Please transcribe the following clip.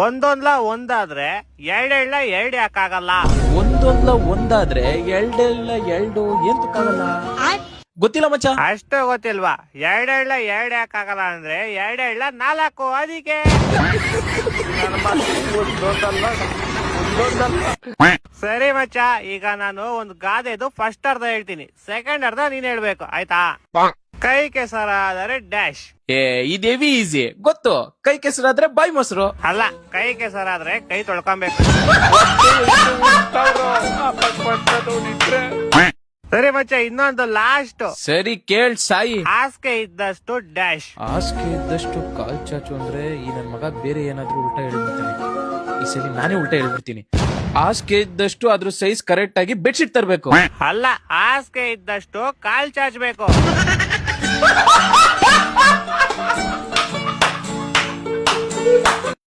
ಒಂದೊಂದ್ಲ ಒಂದಾದ್ರೆ ಎರಡೆಳ್ಳ ಎರಡು ಯಾಕಾಗಲ್ಲ? ಒಂದೊಂದ್ಲ ಒಂದಾದ್ರೆ ಎರಡೆಲ್ಲ ಎರಡು ಏನ್ಕಾಗಲ್ಲ? ಗೊತ್ತಿಲ್ಲ ಮಚ್ಚ. ಅಷ್ಟು ಗೊತ್ತಿಲ್ವಾ? ಎರಡೆಳ್ಳ ಎರಡು ಯಾಕಾಗಲ್ಲ ಅಂದ್ರೆ ಎರಡೆಳ್ಳ 4 ಅದಕ್ಕೆ. ಸರಿ ಮಚ್ಚ, ಈಗ ನಾನು ಒಂದು ಗಾದೆದು ಫಸ್ಟ್ ಅರ್ಧ ಹೇಳ್ತೀನಿ, ಸೆಕೆಂಡ್ ಅರ್ಧ ನೀನ್ ಹೇಳ್ಬೇಕು, ಆಯ್ತಾ? ಕೈ ಕೆಸರಾದರೆ ಡ್ಯಾಶ್. ಇದೇವಿ ಈಸಿ ಗೊತ್ತು. ಕೈ ಕೆಸರಾದ್ರೆ ಬಾಯಿ ಮೊಸರು. ಅಲ್ಲ, ಕೈ ಕೆಸರಾದ್ರೆ ಕೈ ತೊಳ್ಕೊಬೇಕು. ಸರಿ ಮಚ್ಚ, ಇನ್ನೊಂದು ಲಾಸ್ಟ್. ಸರಿ ಕೇಳ್ ಸಾಯಿ. ಹಾಸಿಗೆ ಇದ್ದಷ್ಟು ಡ್ಯಾಶ್. ಹಾಸಿಗೆ ಇದ್ದಷ್ಟು ಕಾಲ್ ಚಾಚು ಅಂದ್ರೆ ಈ ನನ್ ಮಗ ಬೇರೆ ಏನಾದ್ರೂ ಉಲ್ಟಾ ಹೇಳ್ಬಿಡ್ತಾನೆ. ಈ ಸರಿ ನಾನೇ ಉಲ್ಟಾ ಹೇಳ್ಬಿಡ್ತೀನಿ. ಹಾಸಿಗೆ ಇದ್ದಷ್ಟು ಅದ್ರ ಸೈಜ್ ಕರೆಕ್ಟ್ ಆಗಿ ಬೆಡ್ಶೀಟ್ ತರಬೇಕು. ಅಲ್ಲ, ಹಾಸಿಗೆ ಇದ್ದಷ್ಟು ಕಾಲ್ ಚಾಚಬೇಕು.